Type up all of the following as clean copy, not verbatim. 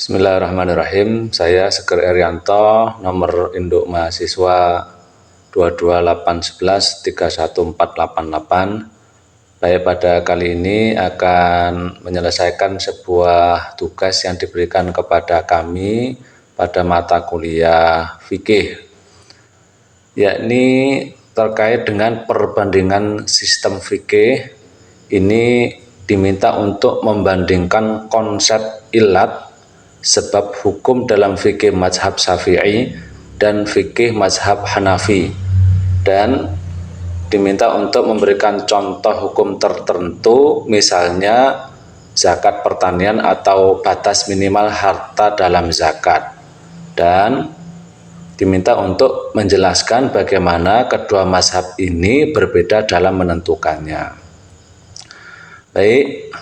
Bismillahirrahmanirrahim. Saya Seger Erianto, nomor induk mahasiswa 22811-31488. Saya pada kali ini akan menyelesaikan sebuah tugas yang diberikan kepada kami pada mata kuliah fikih, yakni terkait dengan perbandingan sistem fikih. Ini diminta untuk membandingkan konsep ilat, sebab hukum dalam fikih mazhab Syafi'i dan fikih mazhab Hanafi, dan diminta untuk memberikan contoh hukum tertentu, misalnya zakat pertanian atau batas minimal harta dalam zakat, dan diminta untuk menjelaskan bagaimana kedua mazhab ini berbeda dalam menentukannya. Baik,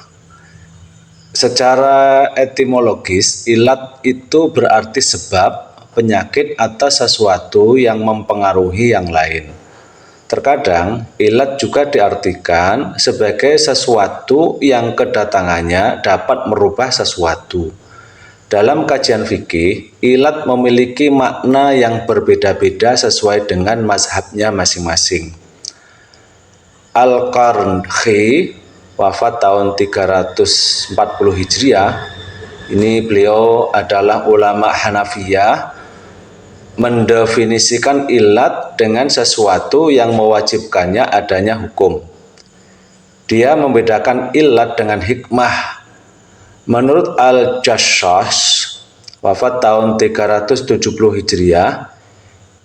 secara etimologis, ilat itu berarti sebab, penyakit atau sesuatu yang mempengaruhi yang lain. Terkadang, ilat juga diartikan sebagai sesuatu yang kedatangannya dapat merubah sesuatu. Dalam kajian fikih, ilat memiliki makna yang berbeda-beda sesuai dengan mazhabnya masing-masing. Al-Qarnkhi wafat tahun 340 Hijriah. Ini beliau adalah ulama Hanafiyah, mendefinisikan ilat dengan sesuatu yang mewajibkannya adanya hukum. Dia membedakan ilat dengan hikmah. Menurut Al-Jassas, wafat tahun 370 Hijriah,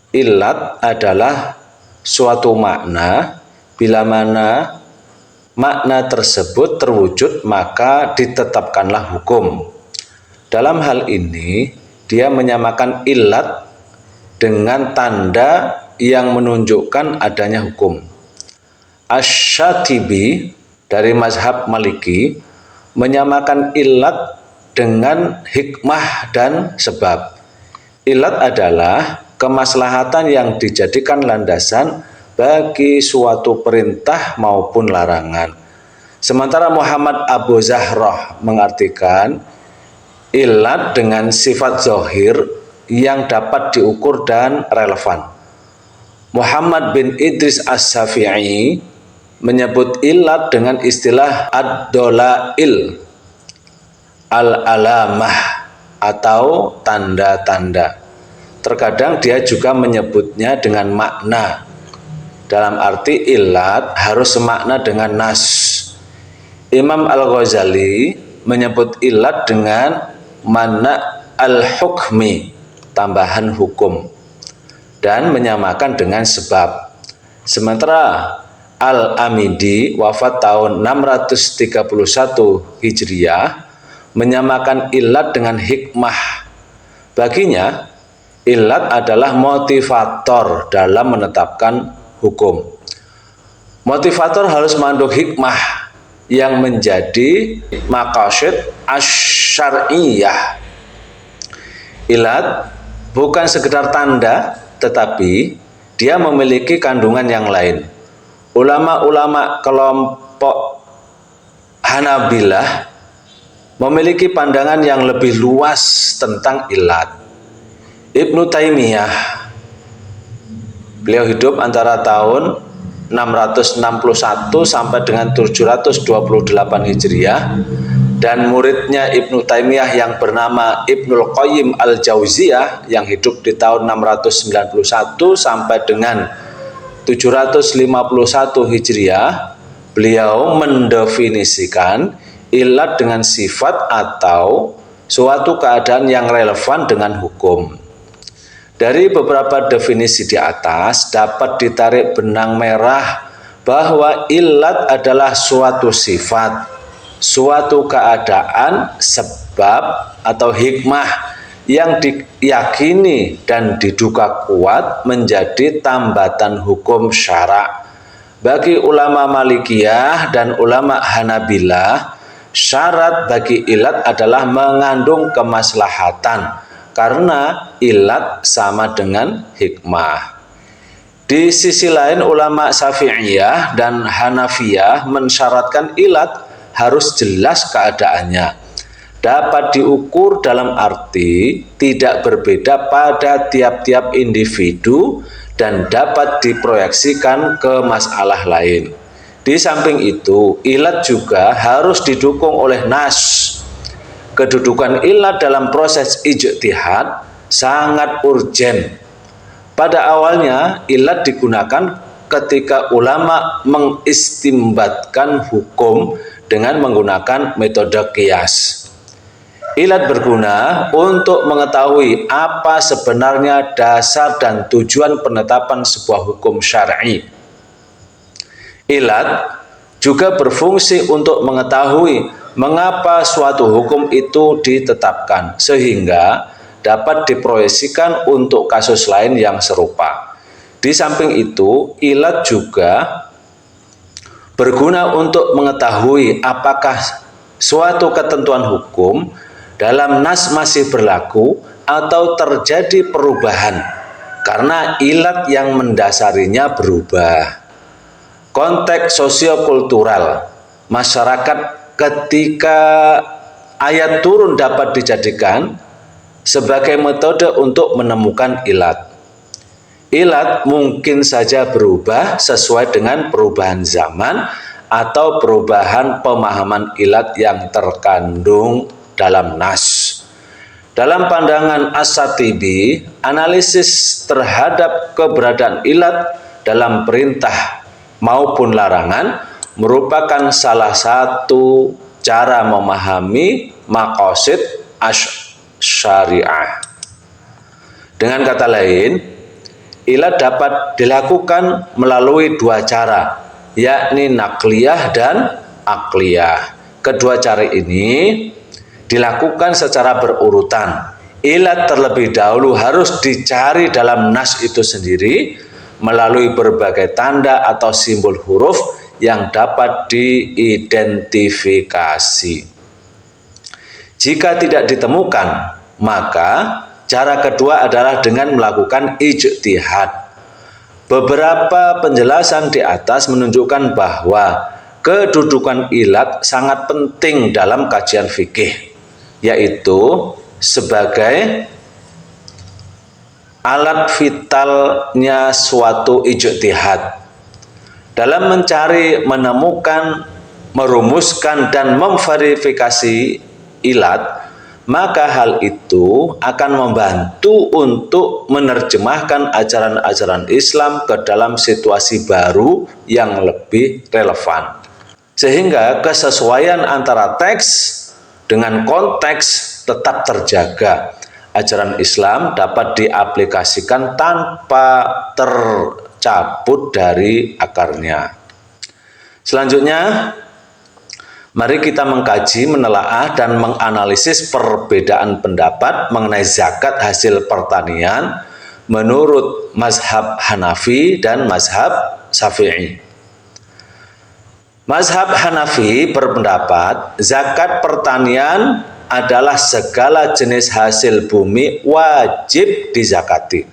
ilat adalah suatu makna, bila mana makna tersebut terwujud maka ditetapkanlah hukum. Dalam hal ini, dia menyamakan ilat dengan tanda yang menunjukkan adanya hukum. Asy-Syatibi dari mazhab Maliki menyamakan ilat dengan hikmah dan sebab. Ilat adalah kemaslahatan yang dijadikan landasan bagi suatu perintah maupun larangan. Sementara Muhammad Abu Zahroh mengartikan ilat dengan sifat zahir yang dapat diukur dan relevan. Muhammad bin Idris As-Syafi'i menyebut ilat dengan istilah ad-dolail, al-alamah, atau tanda-tanda. Terkadang dia juga menyebutnya dengan makna, dalam arti ilat harus semakna dengan nas. Imam Al-Ghazali menyebut ilat dengan mana al-hukmi, tambahan hukum, dan menyamakan dengan sebab. Sementara Al-Amidi wafat tahun 631 Hijriah menyamakan ilat dengan hikmah. Baginya, ilat adalah motivator dalam menetapkan hukum. Motivator harus mengandung hikmah yang menjadi maqasid asy-syar'iyyah. Ilat bukan sekedar tanda, tetapi dia memiliki kandungan yang lain. Ulama-ulama kelompok Hanabilah memiliki pandangan yang lebih luas tentang ilat. Ibnu Taimiyah, beliau hidup antara tahun 661 sampai dengan 728 Hijriah, dan muridnya Ibnu Taimiyah yang bernama Ibnul Qayyim Al-Jauziyah yang hidup di tahun 691 sampai dengan 751 Hijriah, beliau mendefinisikan ilat dengan sifat atau suatu keadaan yang relevan dengan hukum. Dari beberapa definisi di atas dapat ditarik benang merah bahwa ilat adalah suatu sifat, suatu keadaan, sebab atau hikmah yang diyakini dan diduga kuat menjadi tambatan hukum syara'. Bagi ulama Malikiyah dan ulama Hanabilah, syarat bagi ilat adalah mengandung kemaslahatan, karena ilat sama dengan hikmah. Di sisi lain, ulama Syafi'iyah dan Hanafiyah mensyaratkan ilat harus jelas keadaannya. dapat diukur dalam arti tidak berbeda pada tiap-tiap individu dan dapat diproyeksikan ke masalah lain. Di samping itu, ilat juga harus didukung oleh nas. Kedudukan ilat dalam proses ijtihad sangat urgen. Pada awalnya, ilat digunakan ketika ulama mengistimbatkan hukum dengan menggunakan metode qiyas. Ilat berguna untuk mengetahui apa sebenarnya dasar dan tujuan penetapan sebuah hukum syar'i. Ilat juga berfungsi untuk mengetahui mengapa suatu hukum itu ditetapkan, sehingga dapat diproyeksikan untuk kasus lain yang serupa. Di samping itu, ilat juga berguna untuk mengetahui apakah suatu ketentuan hukum dalam nas masih berlaku atau terjadi perubahan karena ilat yang mendasarinya berubah. Konteks sosiokultural masyarakat ketika ayat turun dapat dijadikan sebagai metode untuk menemukan ilat. Ilat mungkin saja berubah sesuai dengan perubahan zaman atau perubahan pemahaman ilat yang terkandung dalam nas. Dalam pandangan As-Shatibi, analisis terhadap keberadaan ilat dalam perintah maupun larangan merupakan salah satu cara memahami maqasid asy-syariah. Dengan kata lain, ilat dapat dilakukan melalui dua cara, yakni nakliyah dan akliyah. Kedua cara ini dilakukan secara berurutan. Ilat terlebih dahulu harus dicari dalam nas itu sendiri melalui berbagai tanda atau simbol huruf yang dapat diidentifikasi. Jika tidak ditemukan, maka cara kedua adalah dengan melakukan ijtihad. Beberapa penjelasan di atas menunjukkan bahwa kedudukan ilat sangat penting dalam kajian fikih, yaitu sebagai alat vitalnya suatu ijtihad. Dalam mencari, menemukan, merumuskan, dan memverifikasi ilat, maka hal itu akan membantu untuk menerjemahkan ajaran-ajaran Islam ke dalam situasi baru yang lebih relevan. Sehingga kesesuaian antara teks dengan konteks tetap terjaga. Ajaran Islam dapat diaplikasikan tanpa tercabut dari akarnya. Selanjutnya, mari kita mengkaji, menelaah, dan menganalisis perbedaan pendapat mengenai zakat hasil pertanian menurut mazhab Hanafi dan mazhab Syafi'i. Mazhab Hanafi berpendapat zakat pertanian adalah segala jenis hasil bumi wajib dizakati.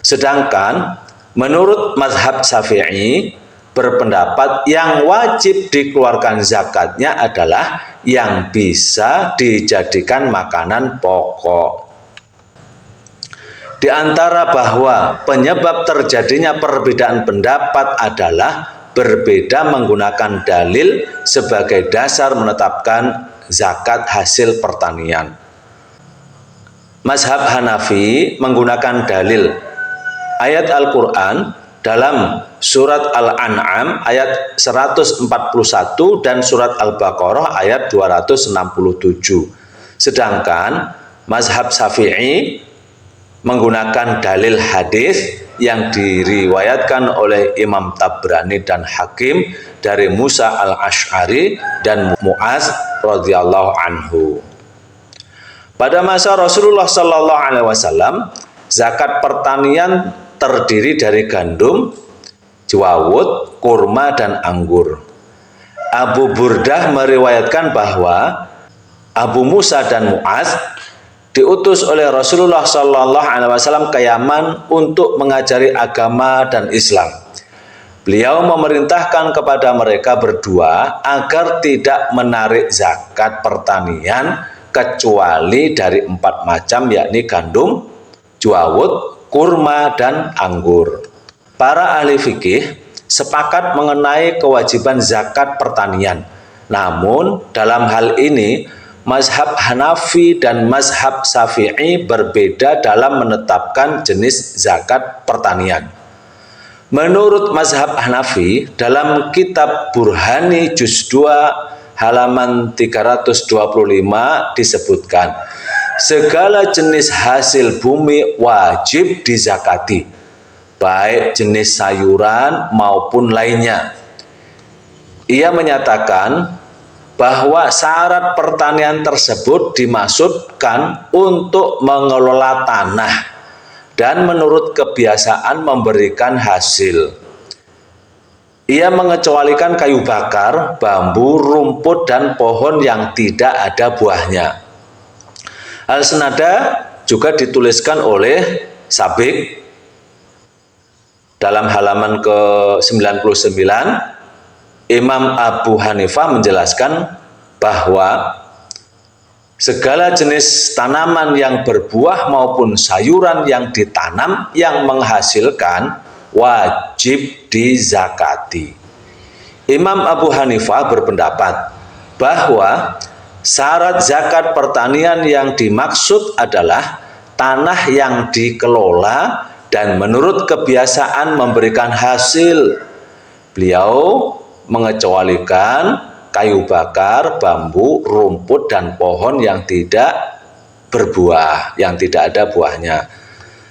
Sedangkan menurut mazhab Syafi'i berpendapat yang wajib dikeluarkan zakatnya adalah yang bisa dijadikan makanan pokok. Di antara bahwa penyebab terjadinya perbedaan pendapat adalah berbeda menggunakan dalil sebagai dasar menetapkan zakat hasil pertanian. Mazhab Hanafi menggunakan dalil ayat Al-Quran dalam surat Al-An'am ayat 141 dan surat Al-Baqarah ayat 267. Sedangkan mazhab Syafi'i menggunakan dalil hadis yang diriwayatkan oleh Imam Tabrani dan Hakim dari Musa al-Asy'ari dan Mu'az radhiyallahu anhu. Pada masa Rasulullah sallallahu alaihi wasallam, zakat pertanian terdiri dari gandum, jawawut, kurma, dan anggur. Abu Burdah meriwayatkan bahwa Abu Musa dan Mu'az diutus oleh Rasulullah sallallahu alaihi wasallam ke Yaman untuk mengajari agama dan Islam. Beliau memerintahkan kepada mereka berdua agar tidak menarik zakat pertanian kecuali dari 4 macam, yakni gandum, jawud, kurma, dan anggur. Para ahli fikih sepakat mengenai kewajiban zakat pertanian. Namun dalam hal ini mazhab Hanafi dan mazhab Syafi'i berbeda dalam menetapkan jenis zakat pertanian. Menurut mazhab Hanafi, dalam kitab Burhani juz 2 halaman 325 disebutkan, segala jenis hasil bumi wajib dizakati, baik jenis sayuran maupun lainnya. Ia menyatakan bahwa syarat pertanian tersebut dimaksudkan untuk mengelola tanah dan menurut kebiasaan memberikan hasil. Ia mengecualikan kayu bakar, bambu, rumput, dan pohon yang tidak ada buahnya. Hal senada juga dituliskan oleh Sabik dalam halaman ke-99. Imam Abu Hanifah menjelaskan bahwa segala jenis tanaman yang berbuah maupun sayuran yang ditanam yang menghasilkan wajib dizakati. Imam Abu Hanifah berpendapat bahwa syarat zakat pertanian yang dimaksud adalah tanah yang dikelola dan menurut kebiasaan memberikan hasil. Beliau mengecualikan kayu bakar, bambu, rumput, dan pohon yang tidak berbuah, yang tidak ada buahnya.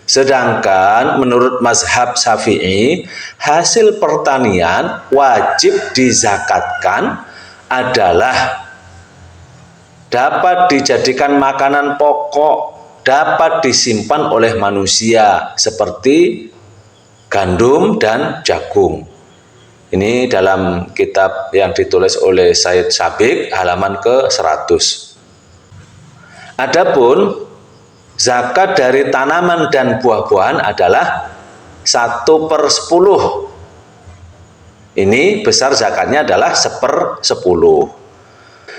Sedangkan menurut mazhab Syafi'i, hasil pertanian wajib dizakatkan adalah dapat dijadikan makanan pokok, dapat disimpan oleh manusia seperti gandum dan jagung. Ini dalam kitab yang ditulis oleh Said Sabik halaman ke-100. Adapun zakat dari tanaman dan buah-buahan adalah 1/10. Ini besar zakatnya adalah 1/10.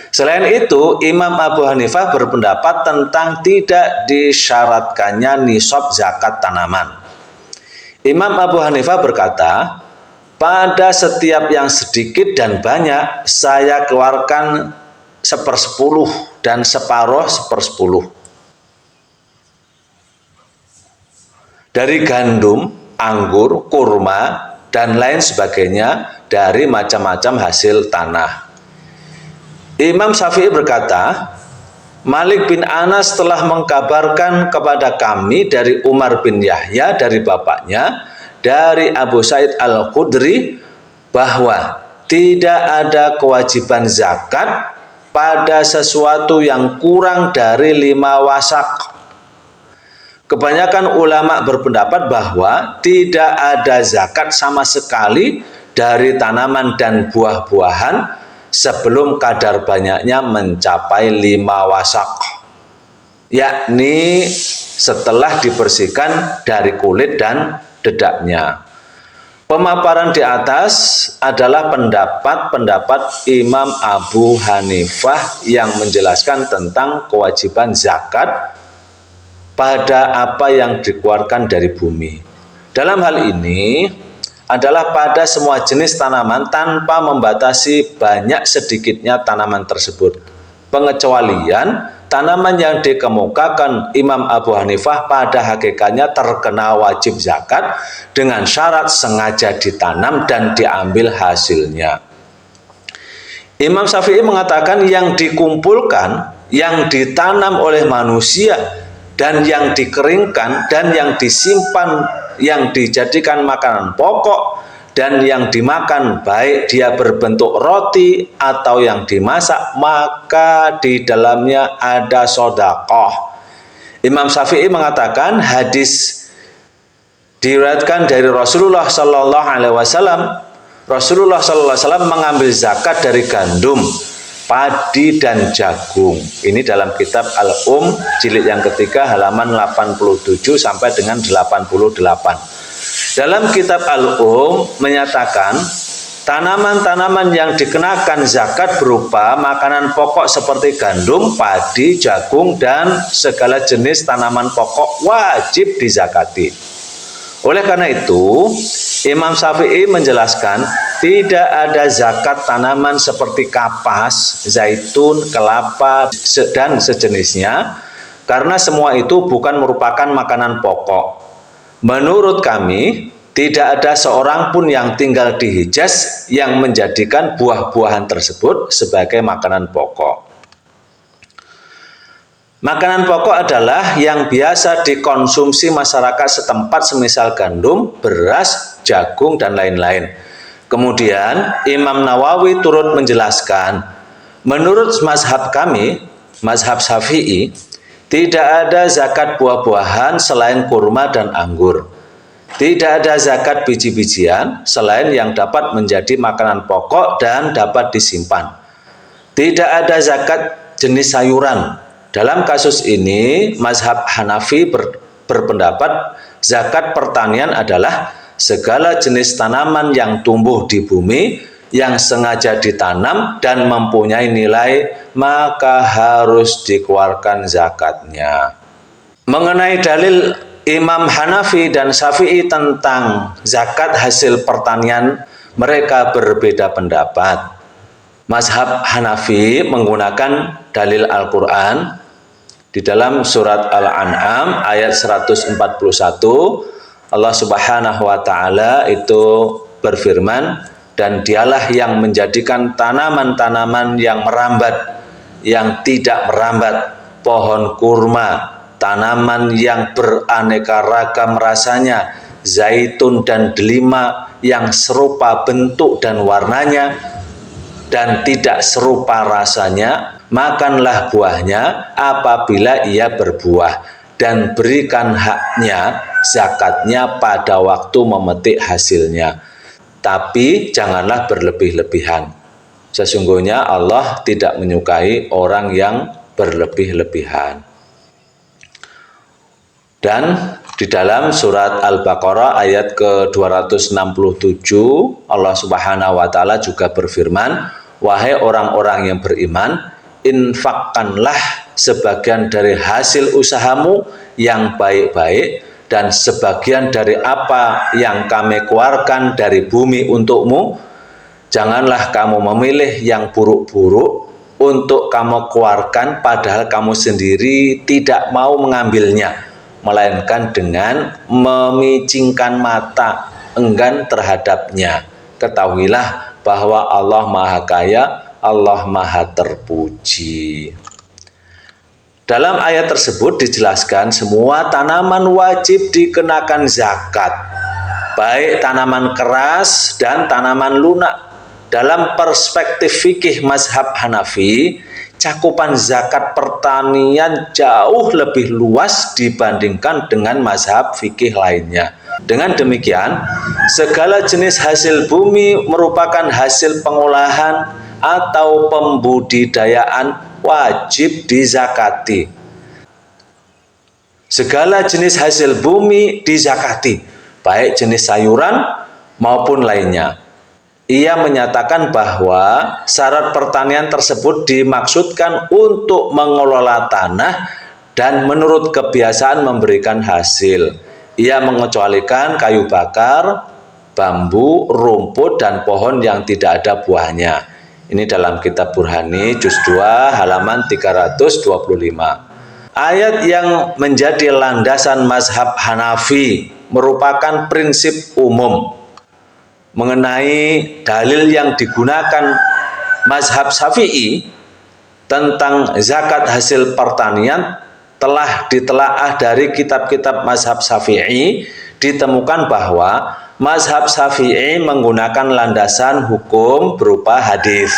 Selain itu, Imam Abu Hanifah berpendapat tentang tidak disyaratkannya nisab zakat tanaman. Imam Abu Hanifah berkata, pada setiap yang sedikit dan banyak, saya keluarkan 1/10 dan separuh 1/10. Dari gandum, anggur, kurma, dan lain sebagainya dari macam-macam hasil tanah. Imam Syafi'i berkata, Malik bin Anas telah mengkabarkan kepada kami dari Umar bin Yahya dari bapaknya, dari Abu Sa'id Al-Khudri, bahwa tidak ada kewajiban zakat pada sesuatu yang kurang dari 5 wasak. Kebanyakan ulama berpendapat bahwa tidak ada zakat sama sekali dari tanaman dan buah-buahan sebelum kadar banyaknya mencapai 5 wasak, yakni setelah dibersihkan dari kulit dan dedaknya. Pemaparan di atas adalah pendapat Imam Abu Hanifah yang menjelaskan tentang kewajiban zakat pada apa yang dikeluarkan dari bumi. Dalam hal ini adalah pada semua jenis tanaman tanpa membatasi banyak sedikitnya tanaman tersebut. Pengecualian tanaman yang dikemukakan Imam Abu Hanifah pada hakikatnya terkena wajib zakat dengan syarat sengaja ditanam dan diambil hasilnya. Imam Syafi'i mengatakan yang dikumpulkan, yang ditanam oleh manusia, dan yang dikeringkan, dan yang disimpan, yang dijadikan makanan pokok, dan yang dimakan baik dia berbentuk roti atau yang dimasak, maka di dalamnya ada sedekah. Imam Syafi'i mengatakan hadis diriwayatkan dari Rasulullah Sallallahu Alaihi Wasallam. Rasulullah Sallallahu Alaihi Wasallam mengambil zakat dari gandum, padi, dan jagung. Ini dalam kitab jilid yang ketiga halaman 87 sampai dengan 88. Dalam kitab menyatakan Tanaman-tanaman yang dikenakan zakat berupa makanan pokok seperti gandum, padi, jagung, dan segala jenis tanaman pokok wajib dizakati. Oleh karena itu, Imam Syafi'i menjelaskan tidak ada zakat tanaman seperti kapas, zaitun, kelapa, dan sejenisnya, karena semua itu bukan merupakan makanan pokok. Menurut kami, tidak ada seorang pun yang tinggal di Hijaz yang menjadikan buah-buahan tersebut sebagai makanan pokok. Makanan pokok adalah yang biasa dikonsumsi masyarakat setempat semisal gandum, beras, jagung, dan lain-lain. Kemudian Imam Nawawi turut menjelaskan, menurut mazhab kami, mazhab Syafi'i, tidak ada zakat buah-buahan selain kurma dan anggur. Tidak ada zakat biji-bijian selain yang dapat menjadi makanan pokok dan dapat disimpan. Tidak ada zakat jenis sayuran. Dalam kasus ini, mazhab Hanafi berpendapat zakat pertanian adalah segala jenis tanaman yang tumbuh di bumi, yang sengaja ditanam dan mempunyai nilai, maka harus dikeluarkan zakatnya. Mengenai dalil Imam Hanafi dan Syafi'i tentang zakat hasil pertanian, mereka berbeda pendapat. Mazhab Hanafi menggunakan dalil Al-Quran di dalam surat Al-An'am ayat 141. Allah Subhanahu wa Ta'ala itu berfirman, dan dialah yang menjadikan tanaman-tanaman yang merambat, yang tidak merambat, pohon kurma, tanaman yang beraneka ragam rasanya, zaitun dan delima yang serupa bentuk dan warnanya dan tidak serupa rasanya, makanlah buahnya apabila ia berbuah, dan berikan haknya, zakatnya pada waktu memetik hasilnya. Tapi janganlah berlebih-lebihan. Sesungguhnya Allah tidak menyukai orang yang berlebih-lebihan. Dan di dalam surat Al-Baqarah ayat ke-267, Allah Subhanahu wa Ta'ala juga berfirman, wahai orang-orang yang beriman, infakkanlah sebagian dari hasil usahamu yang baik-baik, dan sebagian dari apa yang kami keluarkan dari bumi untukmu. Janganlah kamu memilih yang buruk-buruk untuk kamu keluarkan, padahal kamu sendiri tidak mau mengambilnya, melainkan dengan memicingkan mata, enggan terhadapnya. Ketahuilah bahwa Allah Maha Kaya, Allah Maha Terpuji. Dalam ayat tersebut dijelaskan semua tanaman wajib dikenakan zakat, baik tanaman keras dan tanaman lunak. Dalam perspektif fikih mazhab Hanafi, cakupan zakat pertanian jauh lebih luas dibandingkan dengan mazhab fikih lainnya. Dengan demikian, segala jenis hasil bumi merupakan hasil pengolahan atau pembudidayaan wajib dizakati. Segala jenis hasil bumi dizakati, baik jenis sayuran maupun lainnya. Ia menyatakan bahwa syarat pertanian tersebut dimaksudkan untuk mengelola tanah dan menurut kebiasaan memberikan hasil. Ia mengecualikan kayu bakar, bambu, rumput, dan pohon yang tidak ada buahnya. Ini dalam kitab Burhani juz 2 halaman 325. Ayat yang menjadi landasan mazhab Hanafi merupakan prinsip umum. Mengenai dalil yang digunakan mazhab Syafi'i tentang zakat hasil pertanian telah ditelaah dari kitab-kitab mazhab Syafi'i, ditemukan bahwa mazhab Syafi'i menggunakan landasan hukum berupa hadis.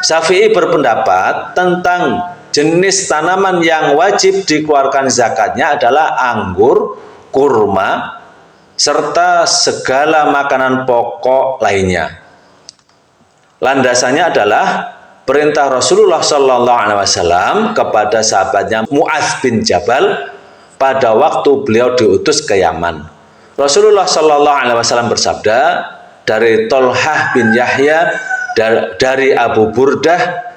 Syafi'i berpendapat tentang jenis tanaman yang wajib dikeluarkan zakatnya adalah anggur, kurma, serta segala makanan pokok lainnya. Landasannya adalah perintah Rasulullah SAW kepada sahabatnya Mu'adz bin Jabal pada waktu beliau diutus ke Yaman. Rasulullah SAW bersabda, dari Tolhah bin Yahya, dari Abu Burdah,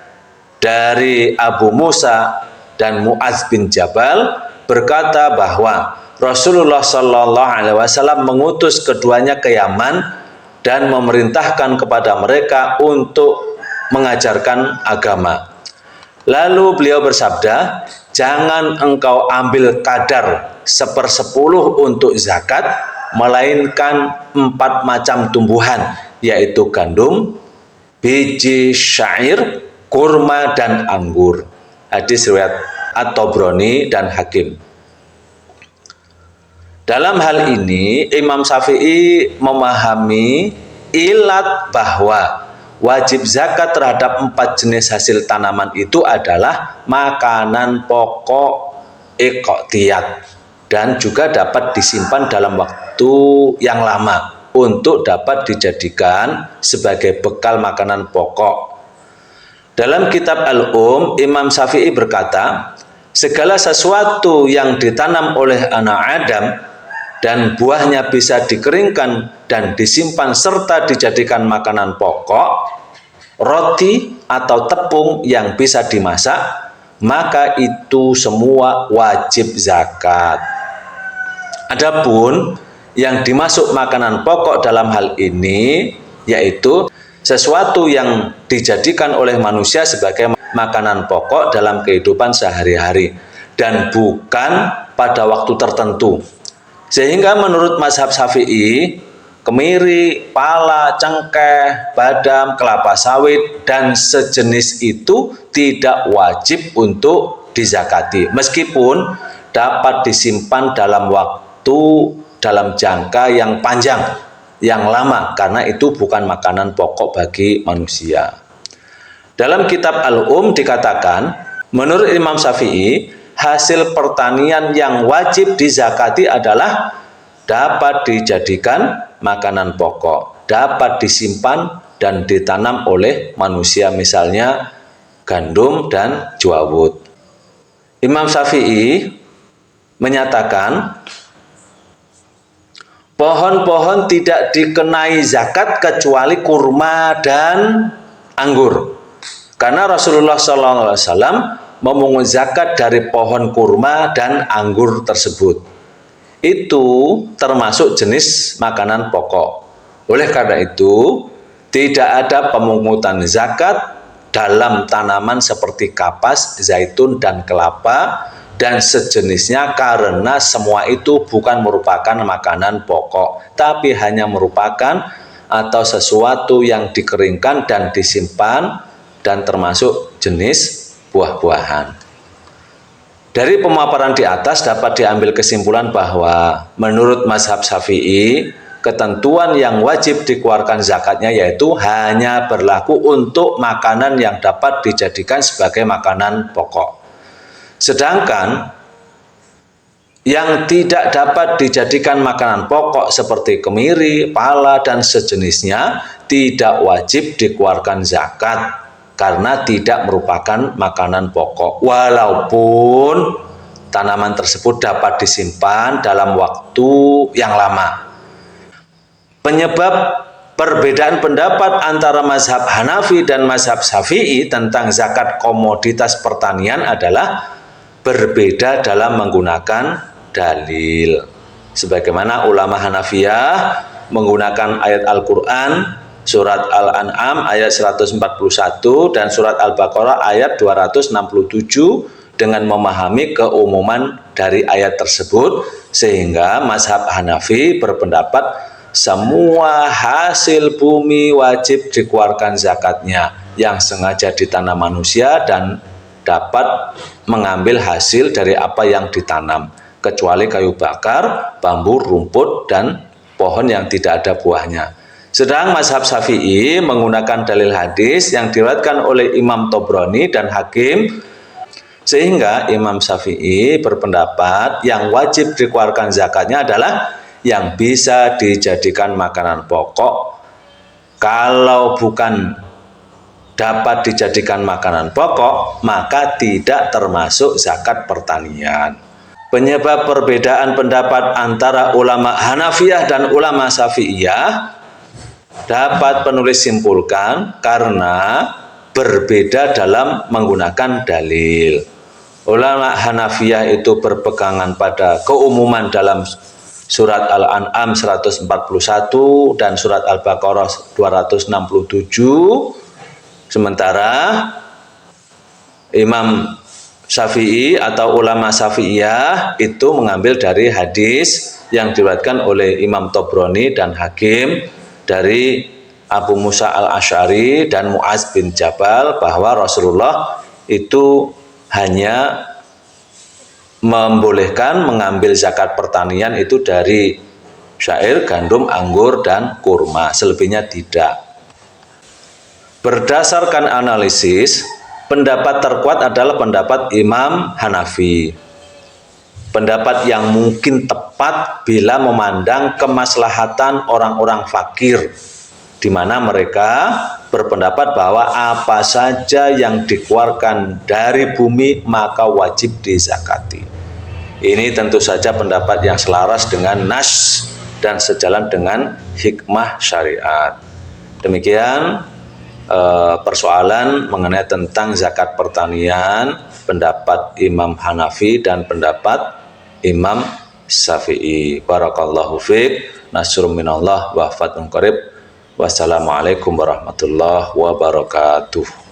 dari Abu Musa dan Mu'adz bin Jabal berkata bahwa Rasulullah Shallallahu Alaihi Wasallam mengutus keduanya ke Yaman dan memerintahkan kepada mereka untuk mengajarkan agama. Lalu beliau bersabda, jangan engkau ambil kadar 1/10 untuk zakat, melainkan 4 macam tumbuhan, yaitu gandum, biji syair, kurma, dan anggur. Hadis riwayat At-Tabrani dan Hakim. Dalam hal ini Imam Syafi'i memahami ilat bahwa wajib zakat terhadap 4 jenis hasil tanaman itu adalah makanan pokok iqtiyat dan juga dapat disimpan dalam waktu yang lama untuk dapat dijadikan sebagai bekal makanan pokok. Dalam kitab Imam Syafi'i berkata, segala sesuatu yang ditanam oleh anak Adam dan buahnya bisa dikeringkan dan disimpan serta dijadikan makanan pokok, roti atau tepung yang bisa dimasak, maka itu semua wajib zakat. Adapun yang dimasuk makanan pokok dalam hal ini yaitu sesuatu yang dijadikan oleh manusia sebagai makanan pokok dalam kehidupan sehari-hari dan bukan pada waktu tertentu. Sehingga menurut mazhab Syafi'i, kemiri, pala, cengkeh, badam, kelapa sawit, dan sejenis itu tidak wajib untuk dizakati. Meskipun dapat disimpan dalam waktu, dalam jangka yang panjang, yang lama, karena itu bukan makanan pokok bagi manusia. Dalam kitab dikatakan, menurut Imam Syafi'i, hasil pertanian yang wajib dizakati adalah dapat dijadikan makanan pokok, dapat disimpan dan ditanam oleh manusia, misalnya gandum dan jawud. Imam Syafi'i menyatakan pohon-pohon tidak dikenai zakat kecuali kurma dan anggur, karena Rasulullah SAW memungut zakat dari pohon kurma dan anggur tersebut. Itu termasuk jenis makanan pokok. Oleh karena itu, tidak ada pemungutan zakat dalam tanaman seperti kapas, zaitun, dan kelapa, dan sejenisnya, karena semua itu bukan merupakan makanan pokok, tapi hanya merupakan atau sesuatu yang dikeringkan dan disimpan dan termasuk jenis buah-buahan. Dari pemaparan di atas dapat diambil kesimpulan bahwa menurut mazhab Syafi'i, ketentuan yang wajib dikeluarkan zakatnya yaitu hanya berlaku untuk makanan yang dapat dijadikan sebagai makanan pokok. Sedangkan yang tidak dapat dijadikan makanan pokok seperti kemiri, pala, dan sejenisnya tidak wajib dikeluarkan zakat karena tidak merupakan makanan pokok, walaupun tanaman tersebut dapat disimpan dalam waktu yang lama. Penyebab perbedaan pendapat antara mazhab Hanafi dan mazhab Syafi'i tentang zakat komoditas pertanian adalah berbeda dalam menggunakan dalil. Sebagaimana ulama Hanafiyah menggunakan ayat Al-Quran surat Al-An'am ayat 141 dan surat Al-Baqarah ayat 267 dengan memahami keumuman dari ayat tersebut, sehingga mazhab Hanafi berpendapat semua hasil bumi wajib dikeluarkan zakatnya yang sengaja ditanam manusia dan dapat mengambil hasil dari apa yang ditanam, kecuali kayu bakar, bambu, rumput, dan pohon yang tidak ada buahnya. Sedang mazhab Syafi'i menggunakan dalil hadis yang diriwayatkan oleh Imam Tabrani dan Hakim, sehingga Imam Syafi'i berpendapat yang wajib dikeluarkan zakatnya adalah yang bisa dijadikan makanan pokok. Kalau bukan dapat dijadikan makanan pokok, maka tidak termasuk zakat pertanian. Penyebab perbedaan pendapat antara ulama Hanafiyah dan ulama Syafi'iyah Dapat penulis simpulkan karena berbeda dalam menggunakan dalil. Ulama Hanafiyah itu berpegangan pada keumuman dalam surat Al-An'am 141 dan surat Al-Baqarah 267. Sementara Imam Syafi'i atau ulama Syafi'iyah itu mengambil dari hadis yang diriwayatkan oleh Imam Tobroni dan Hakim dari Abu Musa al-Asy'ari dan Mu'az bin Jabal bahwa Rasulullah itu hanya membolehkan mengambil zakat pertanian itu dari syair, gandum, anggur, dan kurma. Selebihnya tidak. Berdasarkan analisis, pendapat terkuat adalah pendapat Imam Hanafi. Pendapat yang mungkin tepat bila memandang kemaslahatan orang-orang fakir, di mana mereka berpendapat bahwa apa saja yang dikeluarkan dari bumi maka wajib dizakati. Ini tentu saja pendapat yang selaras dengan nas dan sejalan dengan hikmah syariat. Demikian persoalan mengenai tentang zakat pertanian, pendapat Imam Hanafi dan pendapat Imam Syafi'i. Barakallahu fiik. Nasrun minallah wa fatun qarib. Wassalamualaikum warahmatullahi wabarakatuh.